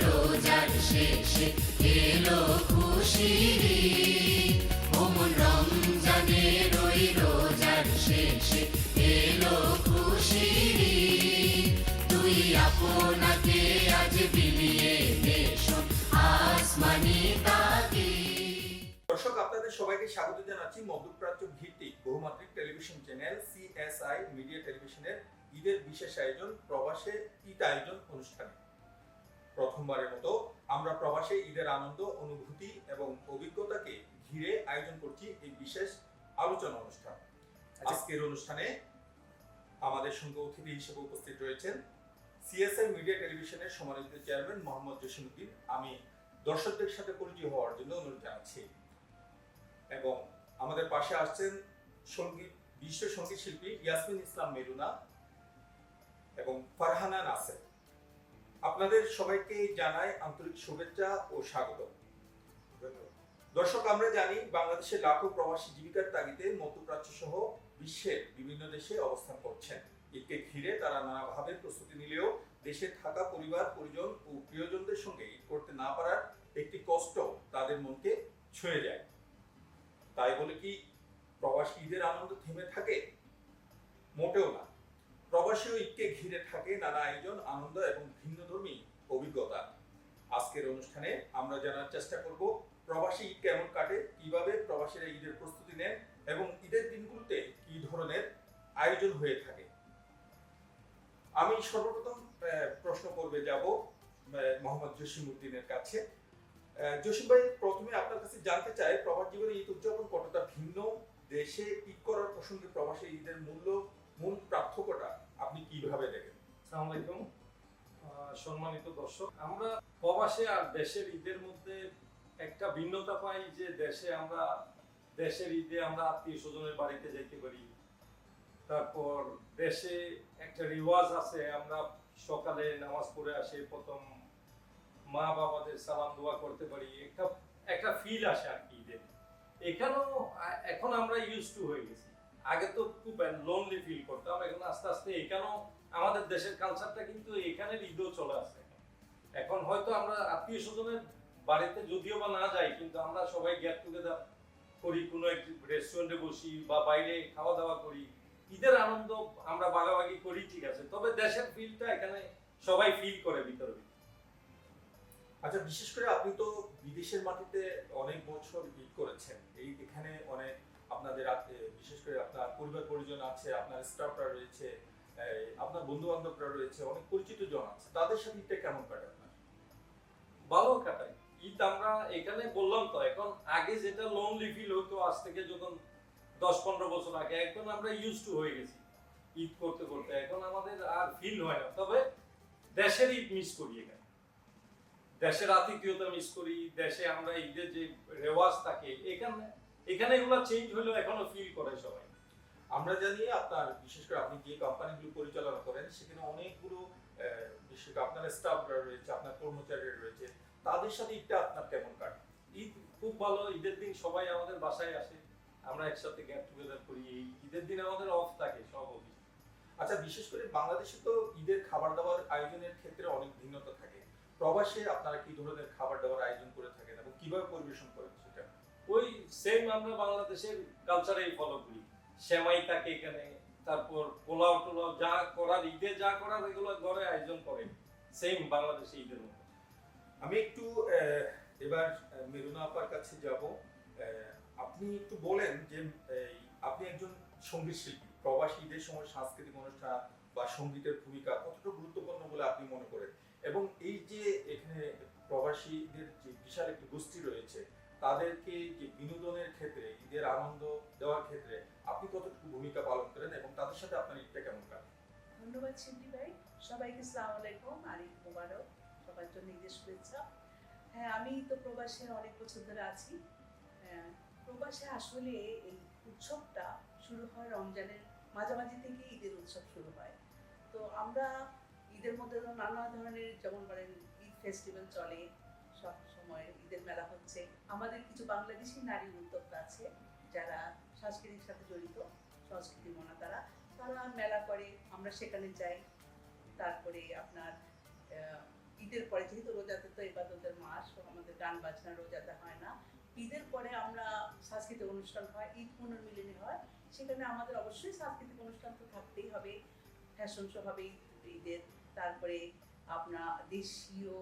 রোজার শেষে এলো খুশির ঈদ। ওমন রমজানের ওই রোজার শেষে এলো খুশির ঈদ। তুই আপনাকে আজ বিলিয়ে দেশন আসমানি তাকিদ। দর্শক, আপনাদের সবাইকে স্বাগত জানাচ্ছি মধ্যপ্রাচ্য ভিত্তিক বহুমাত্রিক টেলিভিশন চ্যানেল সিএসআই মিডিয়া টেলিভিশনের ঈদের বিশেষ আয়োজন প্রবাসে ঈদ আয়োজন অনুষ্ঠানে। প্রথমবারের মতো আমরা প্রবাসে ঈদের আনন্দ, অনুভূতি এবং অভিজ্ঞতাকে ঘিরে আয়োজন করছি এই বিশেষ আলোচনা অনুষ্ঠান। আজকের অনুষ্ঠানে আমাদের সঙ্গে অতিথি হিসেবে উপস্থিত রয়েছেন সিএসআই মিডিয়া টেলিভিশনের সম্মানিত চেয়ারম্যান মোহাম্মদ জসিমউদ্দিন। আমি দর্শকদের সাথে পরিচয় হওয়ার জন্য অনুরোধ জানাচ্ছি। এবং আমাদের পাশে আসছেন বিশ্ব সঙ্গীত শিল্পী ইয়াসমিন ইসলাম মেরুনা এবং ফারহানা নাসের। আপনাদের সবাইকে জানাই আন্তরিক শুভেচ্ছা ও স্বাগত। দর্শক, আমরা জানি বাংলাদেশের লাখো প্রবাসী জীবিকার তাগিদে মধ্যপ্রাচ্য সহ বিশ্বের বিভিন্ন দেশে অবস্থান করছেন। ঈদকে ঘিরে তারা নানাভাবে প্রস্তুতি নিলেও দেশে থাকা পরিবার, পরিজন ও প্রিয়জনদের সঙ্গে ঈদ করতে না পারার একটি কষ্ট তাদের মনকে ছুঁয়ে যায়। তাই বলে কি প্রবাসী ঈদের আনন্দ থেমে থাকে? মোটেও না। প্রবাসী ঈদকে ঘিরে থাকে নানা আয়োজন, আনন্দ এবং ভিন্নধর্মী অভিজ্ঞতা। আজকের অনুষ্ঠানে আমরা জানার চেষ্টা করব প্রবাসী ঈদ কেমন কাটে, কিভাবে প্রবাসীরা ঈদের প্রস্তুতি নেন এবং ঈদের দিনগুলোতে কি ধরনের আয়োজন হয়ে থাকে। আমি সর্বপ্রথম প্রশ্ন করবে যাব মোহাম্মদ জসিমউদ্দিনের কাছে। জসিম ভাই, প্রথমে আপনার কাছে জানতে চাই, প্রবাস জীবনে ঈদ উদযাপন কতটা ভিন্ন? দেশে ঈদ করার প্রসঙ্গে প্রবাসী ঈদের মূল পার্থক্যটা আপনি কিভাবে দেখেন? আসসালামু আলাইকুম সম্মানিত দর্শক, আমরা প্রবাসে আর দেশের ঈদের মধ্যে একটা ভিন্নতা পাই যে দেশের ঈদে আমরা আত্মীয় স্বজনের বাড়িতে যেতে পারি। তারপর দেশে একটা রিওয়াজ আছে, আমরা সকালে নামাজ পড়ে আসে, প্রথম মা বাবাদের সালাম দোয়া করতে পারি, একটা ফিল আসে আর কি ঈদের। এখানেও এখন আমরা ইউজ টু হয়ে গেছি। আগে তো খুব লোনলি ফিল করতাম, এখন আস্তে আস্তে এখানেও আমাদের দেশের কালচারটা কিন্তু এখানের ঈদও চলে আসছে। এখন হয়তো আমরা আত্মীয় স্বজনের বাড়িতে যদিও বা না যাই, কিন্তু আমরা সবাই গেট টুগেদার করি, কোনো একটি রেস্টুরেন্টে বসি বা বাইরে খাওয়া দাওয়া করি, ঈদের আনন্দ আমরা ভাগাভাগি করি, ঠিক আছে। তবে দেশের ফিলটা এখানে সবাই ফিল করে ভিতরে। আচ্ছা, বিশেষ করে আপনি তো বিদেশের মাটিতে অনেক বছর ঈদ করেছেন, এখানে অনেক আপনাদের বিশেষ করে আপনার পরিবার পরিজন আছে, আপনার স্টাফরা রয়েছে, আপনার বন্ধু বান্ধবরা রয়েছে, অনেক পরিচিত জন আছে, তাদের সাথে ঈদটা কেমন কাটে আপনার? ভালো কাটাই ঈদ। আমরা এখানে বললাম তো, এখন আগে যেটা লোনলি ফিল হতো আজ থেকে যখন 10-15 বছর আগে, এখন আমরা ইউজ টু হয়ে গেছি ঈদ করতে করতে, এখন আমাদের আর ফিল হয় না। তবে দেশের ঈদ মিস করি, এখানে দেশের আতিথেয়তা মিস করি, দেশে আমরা ঈদের যে রেওয়াজ থাকে এখানে এগুলো চেঞ্জ হলেও এখনো ফিল করে সবাই। আমরা জানি আপনার বিশেষ করে আপনি যে কোম্পানিগুলো পরিচালনা করেন সেখানে অনেকগুলো বিশেষ করে আপনার স্টাফরা রয়েছে, আপনার কর্মচারীরা রয়েছে, তাদের সাথে ঈদটা আপনার কেমন কাটে? ঈদ খুব ভালো। ঈদের দিন সবাই আমাদের বাসায় আসে, আমরা একসাথে গেট টুগেদার করি। এই ঈদের দিন আমাদের অফ থাকে সব অফিস। আচ্ছা, বিশেষ করে বাংলাদেশে তো ঈদের খাবার দাবার আয়োজনের ক্ষেত্রে অনেক ভিন্নতা থাকে। প্রবাসে আপনারা কি ধরনের খাবার দাবার আয়োজন করে থাকেন এবং কিভাবে পরিবেশন করেন সেটা? ওই সেম আমরা বাংলাদেশের কালচারেই ফলো করি। সেমাই থাকে এখানে, তারপর পোলাও টোলাও যা করার ঈদে যা করার এগুলো ঘরে আয়োজন করে, সেম বাংলাদেশে ঈদের মতো। আমি একটু এবার মেরুনা আপার কাছে যাব। আপনি একটু বলেন যে আপনি একজন সঙ্গীত শিল্পী, প্রবাসী ঈদের সময় সাংস্কৃতিক অনুষ্ঠান বা সঙ্গীতের ভূমিকা কতটা গুরুত্বপূর্ণ বলে আপনি মনে করেন, এবং এই যে এখানে প্রবাসীদের যে বিশাল একটি গোষ্ঠী রয়েছে তাদেরকে যে বিনোদনের ক্ষেত্রে, ঈদের আনন্দ দেওয়ার ক্ষেত্রে আপনি কতটুকু ভূমিকা পালন করেন এবং তাদের সাথে আপনার ঈদটা কেমন কাটে? ধন্যবাদ শিল্পী ভাই, সবাইকে আসসালামু আলাইকুম, আর ঈদ মোবারক, সবার জন্য ঈদের শুভেচ্ছা। হ্যাঁ, আমি তো প্রবাসে অনেক বছর ধরে আছি। প্রবাসে আসলে এই উৎসবটা শুরু হয় রমজানের মাঝামাঝি থেকে, ঈদের উৎসব শুরু হয়। তো আমরা ঈদের মধ্যে নানা ধরনের, যেমন বলেন ঈদ ফেস্টিভ্যাল চলে, সব সময় ঈদের মেলা হচ্ছে। আমাদের কিছু বাংলাদেশি নারী উদ্যোক্তা আছে যারা সাংস্কৃতিক সাথে জড়িত, সংস্কৃতি মনা, তারা মেলা করে, আমরা সেখানে যাই। তারপরে আপনার ঈদের পরে, যেহেতু রোজাতে তো ইবাদতের মাস, তো আমাদের গান বাজনা রোজাতে হয় না, ঈদের পরে আমরা সাংস্কৃতিক অনুষ্ঠান হয়, ঈদ পুনর্মিলনী হয়, সেখানে আমাদের অবশ্যই সাংস্কৃতিক অনুষ্ঠান তো থাকতেই হবে, ফ্যাশন শো হবে ঈদের, তারপরে আপনার দেশীয়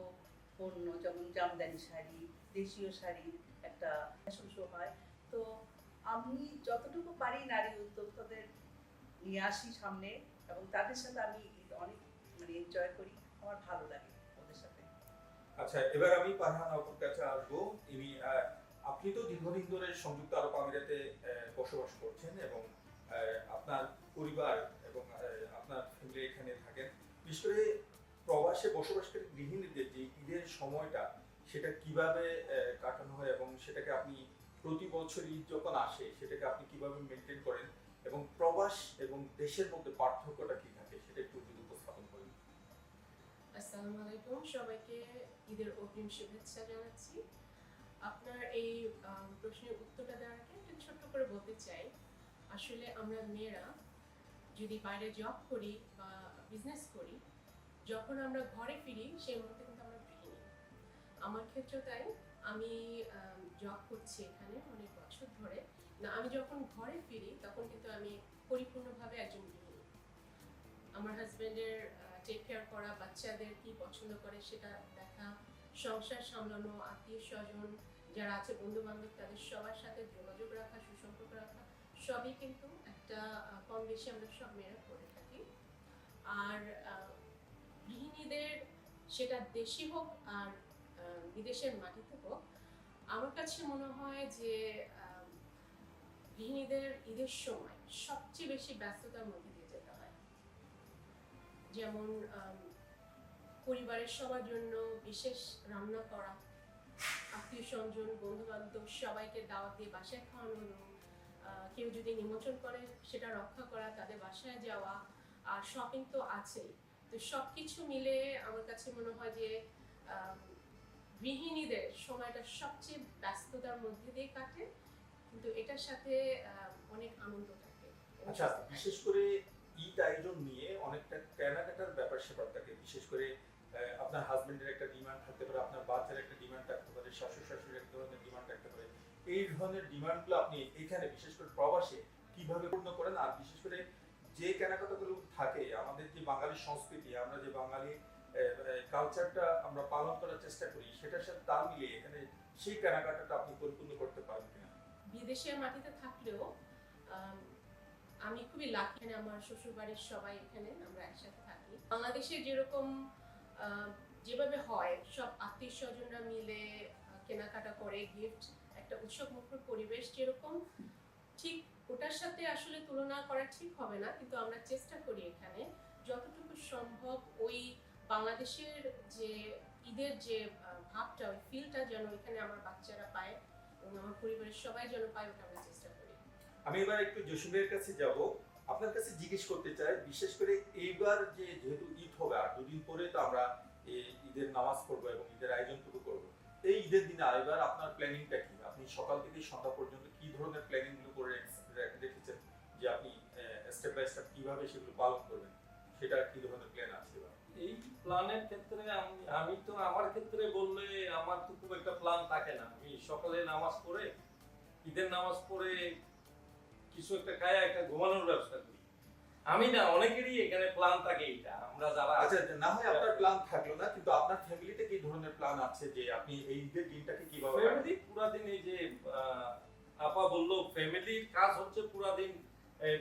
পণ্য যেমন জামদানি শাড়ি, দেশীয় শাড়ির একটা ফ্যাশন শো হয়। তো আমি যতটুকু পারি নারী উদ্যোক্তাদের নিয়ে আসি সামনে, এবং তাদের সাথে আমি অনেক এনজয় করি, আমার ভালো লাগে ওদের সাথে। আচ্ছা, এবার আমি পারহান আপুর কাছে আসবো। ইনি আপনি তো দীর্ঘদিন ধরে সংযুক্ত আরব আমিরাতে বসবাস করছেন, এবং আপনার পরিবার এবং আপনার ফ্যামিলি এখানে থাকেন। বিশেষ করে প্রবাসে বসবাসকারী গৃহিণীদের যে ঈদের সময়টা, সেটা কিভাবে কাটানো হয়, এবং সেটাকে আপনি প্রতি বছর ঈদ যখন আসে সেটাকে আপনি কিভাবে মেনটেন করেন, এবং প্রবাস এবং দেশের মধ্যে পার্থক্যটা কি থাকে, সেটা একটু যদি উপস্থাপন করেন। আসসালামু আলাইকুম, সবাইকে ঈদের অগ্রিম শুভেচ্ছা জানাচ্ছি। আপনার এই প্রশ্নের উত্তরটা দেওয়ার আগে একটু ছোট্ট করে বলতে চাই, আসলে আমরা মেয়েরা যদি বাইরে জব করি বা বিজনেস করি, যখন আমরা ঘরে ফিরি সেই মুহূর্তে কিন্তু আমরা গৃহিণী। আমার ক্ষেত্রে তাই, আমি জব করছি এখানে অনেক বছর ধরে না, আমি যখন ঘরে ফিরি তখন কিন্তু আমি পরিপূর্ণভাবে একজন গৃহিণী। আমার হাজবেন্ডের টেক কেয়ার করা, বাচ্চাদের কি পছন্দ করে সেটা দেখা, সংসার সামলানো, আত্মীয় স্বজন যারা আছে, বন্ধু বান্ধব, তাদের সবার সাথে যোগাযোগ রাখা, সুসম্পর্ক রাখা, সবই কিন্তু একটা কম বেশি আমরা সব মেয়েরা করে থাকি। আর গৃহিণীদের, সেটা দেশি হোক আর বিদেশের মাটিতে হোক, আমার কাছে মনে হয় যে গৃহিণীদের ঈদের সময় সবচেয়ে বেশি ব্যস্ততার মধ্যে দিয়ে যেতে হয়। যেমন পরিবারের সবার জন্য বিশেষ রান্না করা, আত্মীয় স্বজন, বন্ধু বান্ধব সবাইকে দাওয়াত দিয়ে বাসায় খাওয়ানো, কেউ যদি নিমন্ত্রণ করে সেটা রক্ষা করা, তাদের বাসায় যাওয়া, আর শপিং তো আছেই। তো সবকিছু মিলে আমার কাছে মনে হয় যে গৃহিণীদের সময়টা সবচেয়ে ব্যস্ততার মধ্যে দিয়ে কাটে, কিন্তু এটার সাথে অনেক আনন্দ থাকে। আচ্ছা, বিশেষ করে ঈদ আয়োজন নিয়ে অনেকটা কেনাকাটার ব্যাপার স্যাপার থাকে। বিশেষ করে আপনার হাজবেন্ডের একটা ডিমান্ড থাকতে পারে, আপনার বাচ্চার একটা ডিমান্ড থাকতে পারে, শ্বশুর শাশুড়ির এক ধরনের ডিমান্ড থাকতে পারে। এই ধরনের ডিমান্ডগুলো আপনি এখানে বিশেষ করে প্রবাসে কিভাবে পূর্ণ করেন? আর বিশেষ করে যে কেনাকাটাগুলো থাকে, আমাদের যে বাঙালি সংস্কৃতি, আমরা যে বাঙালি কালচারটা আমরা পালন করার চেষ্টা করি, সেটার সাথে তাল মিলিয়ে এখানে সেই কেনাকাটাটা আপনি পরিপূর্ণ করতে পারেন কিনা? বিদেশের মাটিতে থাকলেও আমি খুবই লাকি, আমার শ্বশুর বাড়ির সবাই এখানে, আমরা একসাথে থাকি। বাংলাদেশে যেরকম যেভাবে হয়, সব আত্মীয় স্বজনরা মিলে কেনাকাটা করে, গিফট, একটা উৎসব মুখর পরিবেশ যেরকম, ঠিক ওটার সাথে আসলে তুলনা করা ঠিক হবে না, কিন্তু আমরা চেষ্টা করি এখানে যতটুকু সম্ভব ওই বাংলাদেশের যে ঈদের যে ভাবটা, ওই ফিলটা যেন এখানে আমার বাচ্চারা পায় এবং আমার পরিবারের সবাই যেন পায়, ওটা আমরা চেষ্টা করি। আমি এবার একটু জসিমের কাছে যাব। আপনার কাছে জিজ্ঞেস করতে চাই, বিশেষ করে এইবার যেহেতু ঈদ হবে আর দুদিন পরে তো আমরা ঈদের নামাজ পড়বো এবং ঈদের আয়োজনটুকু করবো, এই ঈদের দিনে এবার আপনার প্ল্যানিংটা কি? আপনি সকাল থেকে সন্ধ্যা পর্যন্ত কি ধরনের প্ল্যানিং গুলো করে রেখেছেন, যে আপনি স্টেপ বাই স্টেপ কিভাবে সেগুলো পালন করবেন, সেটা কি ধরনের প্ল্যান আছে এবার? এই প্ল্যানের ক্ষেত্রে আমি তো আমার ক্ষেত্রে বললে আমার তো খুব একটা প্ল্যান থাকে না। আমি সকালে নামাজ পড়ে, ঈদের নামাজ পড়ে কিছু একটা খায় একটা ঘুমানোর ব্যবস্থা করি। আমি না, অনেকেরই এখানে প্ল্যান থাকে এটা, আমরা যারা আচ্ছা, না হয় আপনার প্ল্যান থাকলো না, কিন্তু আপনার ফ্যামিলিতে কি ধরনের প্ল্যান আছে যে আপনি এই ঈদের দিনটাকে কিভাবে ফ্যামিলি পুরা দিন, এই যে আপা বললো, ফ্যামিলির কাজ হচ্ছে পুরা দিন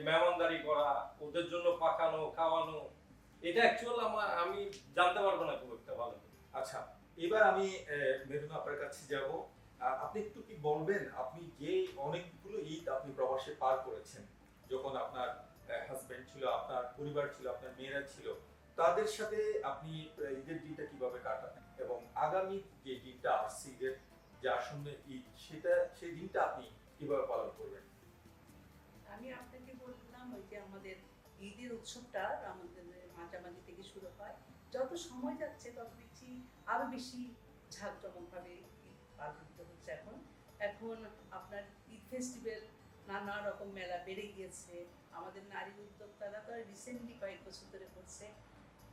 মেহমানদারি করা, ওদের জন্য পাকানো, খাওয়ানো। এটা অ্যাকচুয়াল আমি জানতে পারবো না খুব একটা ভালো। আচ্ছা, এবার আমি মেরুন আপনার কাছে যাব। আপনি একটু কি বলবেন, আপনি যে অনেকগুলো ঈদ আপনি প্রবাসে পার করেছেন, যখন আপনার হাজবেন্ড ছিল, আপনার পরিবার ছিল, আপনার মেয়েরা ছিল, তাদের সাথে আপনি ঈদের দিনটা কিভাবে কাটাতেন, এবং আগামী যে দিনটা আসছে, ঈদের যে আসন্ন ঈদ, সেই দিনটা আপনি কিভাবে পালন করবেন? আমি আপনাকে বললাম, ওই যে আমাদের ঈদের উৎসবটা আমাদের মাঝামাঝি থেকে শুরু হয়, যত সময় যাচ্ছে তত দেখছি আরো বেশি ঝাঁকজমকভাবে ঈদ পালিত হচ্ছে। এখন আপনার ঈদ ফেস্টিভ্যাল, নানা রকম মেলা বেড়ে গিয়েছে। আমাদের নারী উদ্যোক্তারা তো রিসেন্টলি কয়েক বছর ধরে করছে।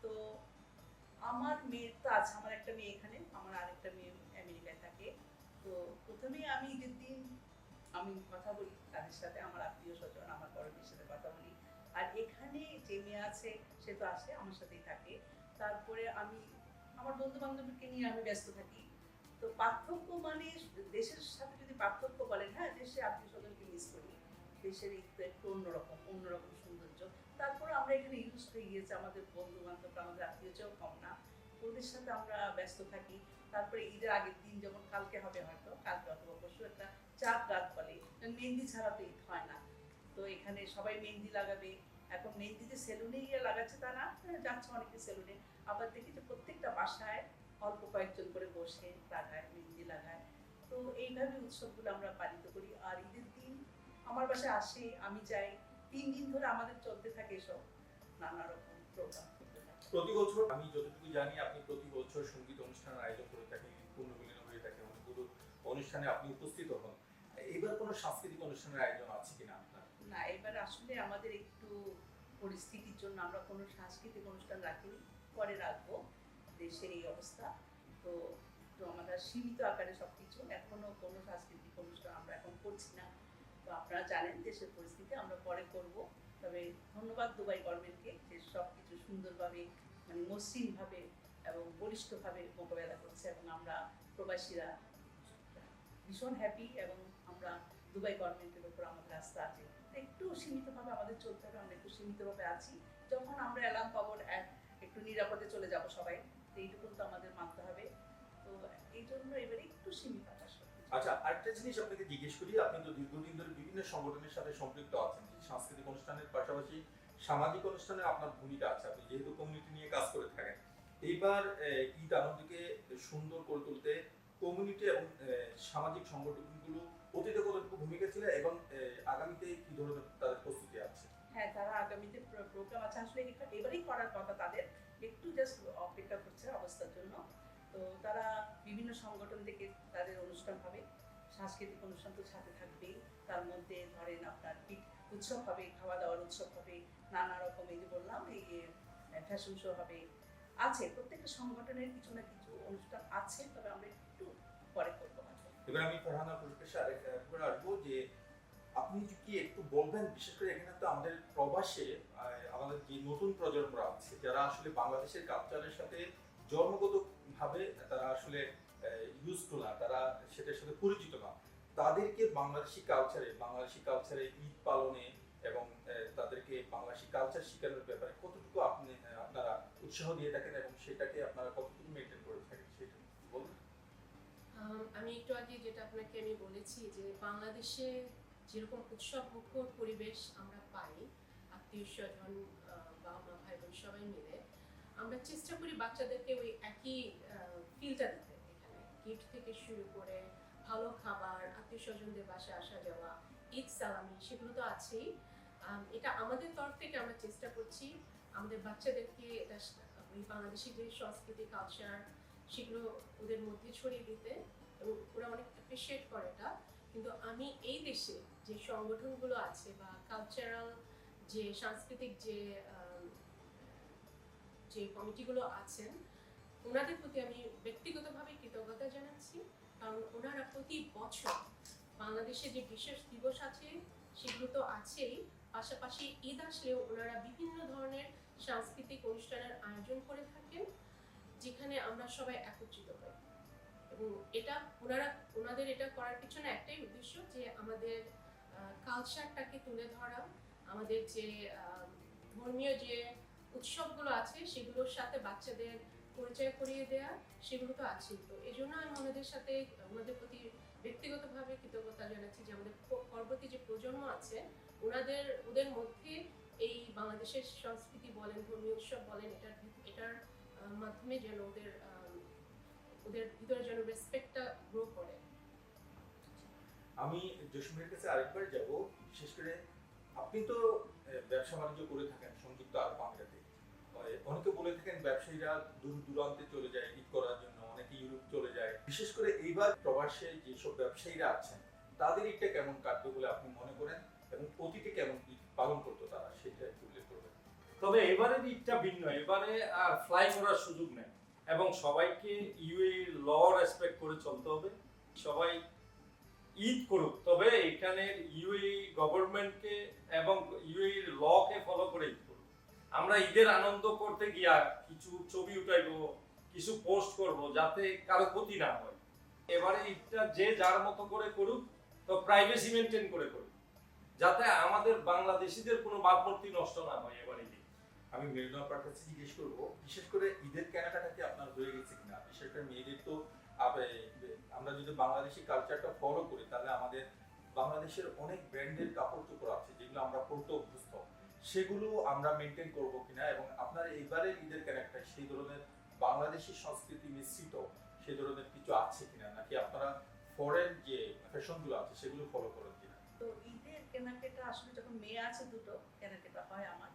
তো আমার মেয়ের তো আছে, আমার একটা মেয়ে এখানে, আমার আরেকটা মেয়ে আমেরিকায় থাকে। তো প্রথমে আমি ঈদের দিন আমি কথা বলি তাদের সাথে, আমার আত্মীয় স্বজন, আমার বড় মেয়ের সাথে কথা বলি। আর এখানে যে মেয়ে আছে সে তো আসে, আমার সাথেই থাকে। তারপরে আমি আমার বন্ধু বান্ধবকে নিয়ে আমি ব্যস্ত থাকি। তো পার্থক্য মানে দেশের সাথে যদি পার্থক্য বলেন, হ্যাঁ দেশে আত্মীয় স্বজনকে মিস করি, দেশের ঈদ তো একটু অন্যরকম সৌন্দর্য। তারপরে আমরা এখানে ইউজ হয়ে গিয়েছে, আমাদের বন্ধু বান্ধব আমাদের আত্মীয়ও কম না, ওদের সাথে আমরা ব্যস্ত থাকি। তারপরে ঈদের আগের দিন, যেমন কালকে হবে, হয়তো কালকে অথবা পরশু একটা চাঁদ রাত বলে, মেহেন্দি ছাড়া তো ঈদ হয় না। তো এখানে সবাই মেহেন্দি লাগাবে। এখন মেহেন্দি যে সেলুনে গিয়ে লাগাচ্ছে তা না, যাচ্ছে অনেকে সেলুনে। আবার দেখি যে প্রত্যেকটা বাসায় অল্প কয়েকজন করে বসে লাগায়, মেহেন্দি লাগায়। তো এইভাবে উৎসবগুলো আমরা পালিত করি। আর ঈদের দিন আমার বাসায় আসে, আমি যাই, 3 দিন ধরে আমাদের চলতে থাকে এসব নানা রকম প্রোগ্রাম করতে থাকে। প্রতি বছর আমি যতটুকু জানি আপনি প্রতি বছর সঙ্গীত অনুষ্ঠানের আয়োজন করে থাকেন, পূর্ণমিলন হয়ে থাকে, অনেকগুলো অনুষ্ঠানে আপনি উপস্থিত হন। এবার কোনো সাংস্কৃতিক অনুষ্ঠানের আয়োজন আছে কিনা আপনার? না, এবার আসলে আমাদের একটু পরিস্থিতির জন্য আমরা কোনো সাংস্কৃতিক অনুষ্ঠান রাখিনি, পরে রাখবো, দেশের এই অবস্থা। তো তো আমাদের সীমিত আকারে সবকিছু, এখনো কোনো সাংস্কৃতিক অনুষ্ঠান আমরা এখন করছি না। তো আপনারা জানেন দেশের পরিস্থিতি, আমরা পরে করব। তবে ধন্যবাদ দুবাই গভর্নমেন্টকে যে সব কিছু সুন্দরভাবে, মানে মসৃণভাবে এবং বলিষ্ঠভাবে মোকাবেলা করছে, এবং আমরা প্রবাসীরা ভীষণ হ্যাপি, এবং আমরা দুবাই গভর্নমেন্টের উপর আমাদের আস্থা আছে। তো একটু সীমিতভাবে আমাদের চলতে হবে, আমরা একটু সীমিতভাবে আছি। যখন আমরা অ্যালার্ম পাবো একটু নিরাপদে চলে যাব সবাই, তো এইটুকু তো আমাদের মানতে হবে। তো এই জন্য এবারে একটু সীমিত আকাশ। আচ্ছা, আরেকটা জিনিস আপনাকে জিজ্ঞেস করি, আপনি তো দীর্ঘদিন ধরে বিভিন্ন সংগঠনের সাথে সম্পৃক্ত আছেন, সাংস্কৃতিক অনুষ্ঠানের পাশাপাশি সামাজিক অনুষ্ঠানে আপনার ভূমিকা আছে, আপনি যেহেতু কমিউনিটি নিয়ে কাজ করে থাকেন। এইবার ঈদ আনন্দকে সুন্দর করে তুলতে কমিউনিটি এবং সামাজিক সংগঠনগুলো অতীতে কতটুকু ভূমিকা ছিল এবং আগামীতে কি ধরনের তাদের প্রস্তুতি আছে? হ্যাঁ, তারা আগামীতে প্রোগ্রাম আছে, আসলে এবারেই করার কথা তাদের, একটু জাস্ট অপেক্ষা করছে অবস্থার জন্য। তো তারা বিভিন্ন সংগঠন থেকে তাদের অনুষ্ঠান হবে, সাংস্কৃতিক অনুষ্ঠান তো সাথে থাকবেই। তার মধ্যে ধরেন আপনার পিঠ উৎসব হবে, খাওয়া দাওয়ার উৎসব হবে, নানা রকম, এই যে বললাম এই ফ্যাশন শো হবে, আছে প্রত্যেকটা সংগঠনের কিছু না কিছু অনুষ্ঠান আছে। তবে আমরা একটু পরে করবো হয়তো। এবার আমি ফারহানা পরিবেশে আরেকবার আসবো যে আপনি কি একটু বলবেন, বিশেষ করে এখানে তো আমাদের প্রবাসে আমাদের যে নতুন প্রজন্মরা আছে যারা আসলে বাংলাদেশের কালচারের সাথে জন্মগত ভাবে তারা আসলে ইউজ টু না, তারা সেটার সাথে পরিচিত না, তাদেরকে বাংলাদেশি কালচারে ঈদ পালনে এবং তাদেরকে বাংলাদেশি কালচার শেখানোর ব্যাপারে কতটুকু আপনারা উৎসাহ দিয়ে থাকেন এবং সেটাকে আপনারা কতটুকু মেনটেন করে থাকেন সেটা বলুন। আমি একটু আগে যেটা আপনাকে আমি বলেছি যে বাংলাদেশে যেরকম উৎসব মুখর পরিবেশ আমরা পাই, আত্মীয় স্বজন, বাবা মা ভাই বোন সবাই মিলে, আমরা চেষ্টা করি বাচ্চাদেরকে ওই একই ফিলটা দিতে। এখানে গিফট থেকে শুরু করে ভালো খাবার, আত্মীয় স্বজনদের বাসায় আসা যাওয়া, ঈদ সালামি, সেগুলো তো আছেই। এটা আমাদের তরফ থেকে আমরা চেষ্টা করছি আমাদের বাচ্চাদেরকে এটা ওই বাংলাদেশি যে সংস্কৃতি কালচার সেগুলো ওদের মধ্যে ছড়িয়ে দিতে, এবং ওরা অনেক অ্যাপ্রিসিয়েট করে এটা। কিন্তু আমি এই দেশে যে সংগঠনগুলো আছে বা কালচারাল যে সাংস্কৃতিক যে কমিটিগুলো আছেন, ওনাদের প্রতি আমি ব্যক্তিগতভাবে কৃতজ্ঞতা জানাচ্ছি। কারণ ওনারা প্রতি বছর বাংলাদেশে যে বিশেষ দিবস আছে সেগুলো তো আছেই, পাশাপাশি ঈদ আসলেও ওনারা বিভিন্ন ধরনের সাংস্কৃতিক অনুষ্ঠানের আয়োজন করে থাকেন, যেখানে আমরা সবাই একত্রিত হই। এবং এটা ওনাদের এটা করার পিছনে একটাই উদ্দেশ্য, যে আমাদের কালচারটাকে তুলে ধরা, আমাদের যে ধর্মীয় যে উৎসবগুলো আছে সেগুলোর সাথে বাচ্চাদের পরিচয় করিয়ে দেওয়া, সেগুলো তো আছেই। তো এই জন্য আমি ওনাদের প্রতি ব্যক্তিগতভাবে কৃতজ্ঞতা জানাচ্ছি যে আমাদের পরবর্তী যে প্রজন্ম আছে ওদের মধ্যে এই বাংলাদেশের সংস্কৃতি বলেন, ধর্মীয় উৎসব বলেন, এটার মাধ্যমে যেন ওদের ভিতরে যেন রেসপেক্টটা গ্রো করে। আমি জসিমের কাছে আরেকবার যাব, বিশেষ করে আপনি তো ব্যবসা বাণিজ্য করে থাকেন সংযুক্ত আরব আমিরাতে, অনেকে বলে থাকেন ব্যবসায়ীরা দূর দূরান্তে চলে যায় ঈদ করার জন্য, অনেকে ইউরোপ চলে যায়। বিশেষ করে এইবার প্রবাসে যেসব ব্যবসায়ীরা আছেন তাদের ঈদটা কেমন কাটবে বলে আপনি মনে করেন, এবং অতীতে কেমন ঈদ পালন করতো তারা, সেটা একটু উল্লেখ করবেন। তবে এবারের ঈদটা ভিন্ন, এবারে আর ফ্লাই করার সুযোগ নেই। এবং সবাইকে ইউএই ল রেসপেক্ট করে চলতে হবে। সবাই ঈদ করুক, তবে এখানে ইউএই গভর্নমেন্টকে এবং ইউএই লকে ফলো করে ঈদ করুক। আমরা ঈদের আনন্দ করতে গিয়া কিছু ছবি উঠাইবো, কিছু পোস্ট করব, যাতে কারো ক্ষতি না হয়। এবারে ঈদটা যে যার মতো করে করুক, তো প্রাইভেসি মেনটেন করে করুক, যাতে আমাদের বাংলাদেশিদের কোনো ভাবমূর্তি নষ্ট না হয় এবারে ঈদে। আমি মেরিনা আপার কাছে জিজ্ঞেস করবো, বিশেষ করে ঈদের কেনাকাটা কি আপনার হয়ে গেছে কিনা? বিশেষ করে মেয়েদের তো আমরা যদি বাংলাদেশি কালচারটা ফলো করি, তাহলে আমাদের বাংলাদেশের অনেক ব্র্যান্ডের কাপড় চোপড় আছে যেগুলো আমরা পরতে অভ্যস্ত, সেগুলো আমরা মেনটেন করবো কিনা, এবং আপনার এইবারের ঈদের কেনাকাটায় সেই ধরনের বাংলাদেশি সংস্কৃতি মিশ্রিত সেই ধরনের কিছু আছে কিনা, নাকি আপনারা ফরেন যে ফ্যাশনগুলো আছে সেগুলো ফলো করেন কিনা? তো ঈদের কেনাকাটা আসলে যখন মেয়ে আছে দুটো, কেনাকাটা হয় আমার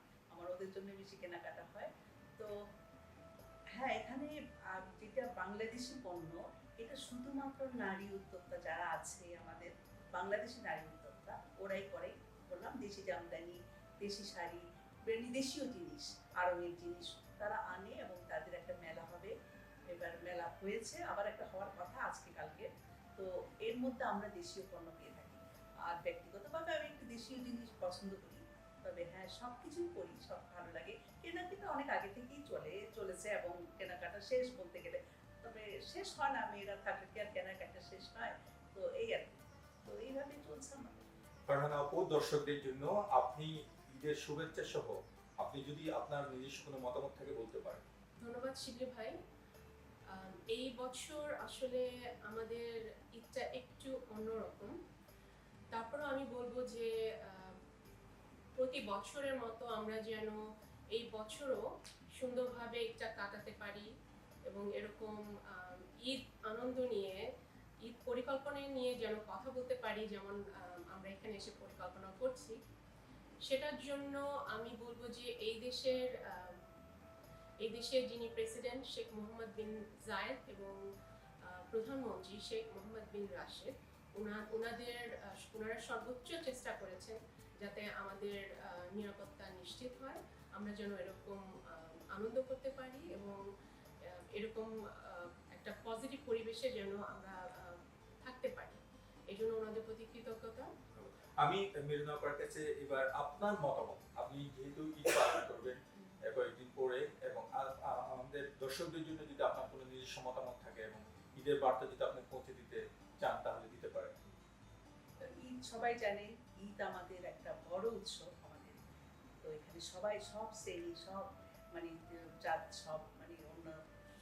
ওদের জন্য বেশি কেনাকাটা হয়। তো হ্যাঁ, এখানে যেটা বাংলাদেশি পণ্য, এটা শুধুমাত্র নারী উদ্যোক্তা যারা আছে আমাদের বাংলাদেশি নারী উদ্যোক্তা, ওরাই করে। বললাম দেশি জামদানি, দেশি শাড়ি, দেশীয় জিনিস, আড়ঙের জিনিস তারা আনে, এবং তাদের একটা মেলা হবে। এবার মেলা হয়েছে, আবার একটা হওয়ার কথা আজকে কালকে। তো এর মধ্যে আমরা দেশীয় পণ্য পেয়ে থাকি। আর ব্যক্তিগতভাবে আমি একটু দেশীয় জিনিস পছন্দ করি, তবে হ্যাঁ সব কিছুই করি, সব ভালো লাগে। কেনাকাটা অনেক আগে থেকেই চলেছে, এবং কেনাকাটা শেষ বলতে গেলে, তবে শেষ হয় না, মেয়েরা থাকলে কি আর কেনাকাটা শেষ হয়? তো এই আর কি, তো এইভাবে চলছে আমাদের। ফারহানা আপু, দর্শকদের জন্য আপনি ঈদের শুভেচ্ছা সহ আপনি যদি আপনার নিজস্ব কোনো মতামত থাকে বলতে পারেন। ধন্যবাদ শিবলি ভাই। এই বছর আসলে আমাদের ঈদটা একটু অন্যরকম। তারপরে আমি বলবো যে প্রতি বছরের মতো আমরা যেন এই বছরও সুন্দরভাবে ঈদটা কাটাতে পারি, এবং এরকম ঈদ আনন্দ নিয়ে, ঈদ পরিকল্পনা নিয়ে যেন কথা বলতে পারি, যেমন আমরা এখানে এসে পরিকল্পনা করছি। সেটার জন্য আমি বলবো যে এই দেশের যিনি প্রেসিডেন্ট শেখ মোহাম্মদ বিন জায়েদ এবং প্রধানমন্ত্রী শেখ মোহাম্মদ বিন রাশেদ, ওনারা সর্বোচ্চ চেষ্টা করেছেন যাতে আমাদের নিরাপত্তা নিশ্চিত হয়, আমরা যেন এরকম আনন্দ করতে পারি, এবং এরকম একটা পজিটিভ পরিবেশে যেন আমরা থাকতে পারি। এই জন্য ওনাদের প্রতি কৃতজ্ঞতা। আমি মেরিনা আপার কাছে এবার আপনার মতামত, আপনি যেহেতু ঈদ পালন করবেন কয়েকদিন পরে, এবং আমাদের দর্শকদের জন্য যদি আপনার কোনো নিজস্ব মতামত থাকে এবং ঈদের বার্তা যদি আপনি পৌঁছে দিতে চান তাহলে দিতে পারেন। ঈদ সবাই জানে, ঈদ আমাদের একটা বড় উৎসব আমাদের। তো এখানে সবাই, সব শ্রেণী, সব মানে জাত, সব মানে অন্য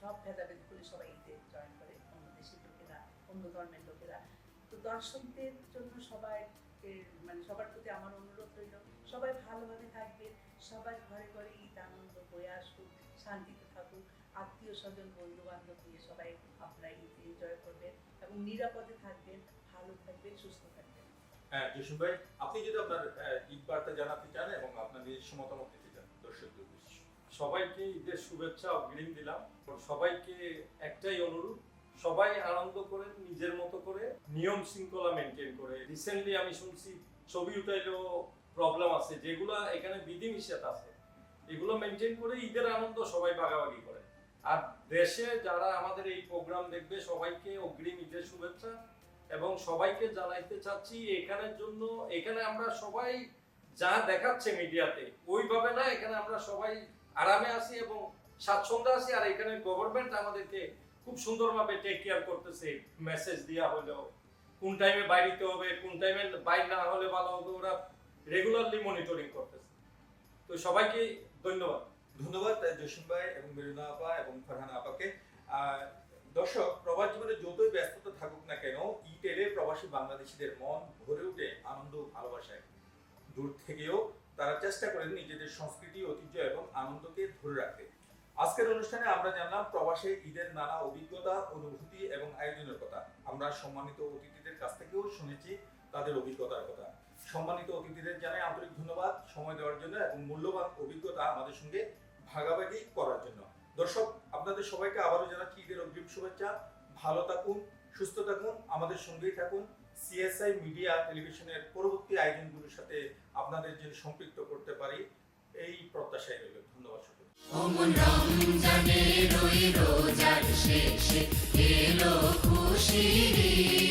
সব ভেদাভেদ করে সবাই ঈদে জয়েন করে, অন্য দেশের লোকেরা, অন্য ধর্মের লোকেরা। তো দর্শকদের জন্য মানে সবার প্রতি আমার অনুরোধ রইল, সবাই ভালোভাবে থাকবেন, সবাই ঘরে ঘরে ঈদ আনন্দ হয়ে আসুক, শান্তিতে থাকুক, আত্মীয় স্বজন বন্ধু বান্ধব নিয়ে সবাই আপনারা ঈদ এনজয় করবেন, এবং নিরাপদে থাকবেন, ভালো থাকবেন, সুস্থ থাকবেন। হ্যাঁ জসিম ভাই, আপনি যদি আপনার ঈদ বার্তা জানাতে চান এবং আপনার নিজস্ব মতামত দিতে চান দর্শকদের উদ্দেশ্যে। সবাইকে ঈদের শুভেচ্ছা অগ্রিম দিলাম। সবাইকে একটাই অনুরোধ, সবাই আনন্দ করেন নিজের মতো করে, নিয়ম শৃঙ্খলা মেনটেন করে। রিসেন্টলি আমি শুনছি ছবি উঠাইলেও প্রবলেম আছে, যেগুলো এখানে বিধিনিষেধ আছে, এগুলো মেনটেন করে ঈদের আনন্দ সবাই ভাগাভাগি করে। আর দেশে যারা আমাদের এই প্রোগ্রাম দেখবে সবাইকে অগ্রিম ঈদের শুভেচ্ছা, এবং সবাইকে জানাইতে চাচ্ছি এখানে আমরা সবাই যা দেখাচ্ছে মিডিয়াতে ওইভাবে না, এখানে আমরা সবাই আরামে আছি এবং স্বাচ্ছন্দ্য আছি। আর এখানে গভর্নমেন্ট আমাদেরকে খুব সুন্দরভাবে টেক কেয়ার করতেছে, মেসেজ দেওয়া হলো কোন টাইমে বাইরে হবে, কোন টাইমে বাইরে না হলে ভালো হবে, ওরা রেগুলারলি মনিটরিং করতেছে। তো সবাইকে ধন্যবাদ। ধন্যবাদ জসিম ভাই এবং মেরিনা আপা এবং ফারহানা আপাকে। দর্শক, প্রবাস জীবনে যতই ব্যস্ততা থাকুক না কেন, ঈদ এলে প্রবাসী বাংলাদেশিদের মন ভরে ওঠে আনন্দ ভালোবাসায়। দূর থেকেও তারা চেষ্টা করেন নিজেদের সংস্কৃতি, ঐতিহ্য এবং আনন্দকে ধরে রাখতে। আজকের অনুষ্ঠানে আমরা জানলাম প্রবাসে ঈদের নানা অভিজ্ঞতা, অনুভূতি এবং আয়োজনের কথা। আমরা সম্মানিত অতিথিদের কাছ থেকেও শুনেছি তাদের অভিজ্ঞতার কথা। সম্মানিত অতিথিদের জানাই আন্তরিক ধন্যবাদ সময় দেওয়ার জন্য এবং মূল্যবান অভিজ্ঞতা আমাদের সঙ্গে ভাগাভাগি করার জন্য। দর্শক, আপনাদের সবাইকে আবারও জানাচ্ছি ঈদের অগ্রিম শুভেচ্ছা। ভালো থাকুন, সুস্থ থাকুন, আমাদের সঙ্গেই থাকুন। সিএসআই মিডিয়া টেলিভিশনের পরবর্তী আয়োজনগুলোর সাথে আপনাদের যে সম্পৃক্ত করতে পারি এই প্রত্যাশায় রইল। ধন্যবাদ সকলকে। ওমন রমজানের ওই রোজার শেষে এলো খুশির ঈদ।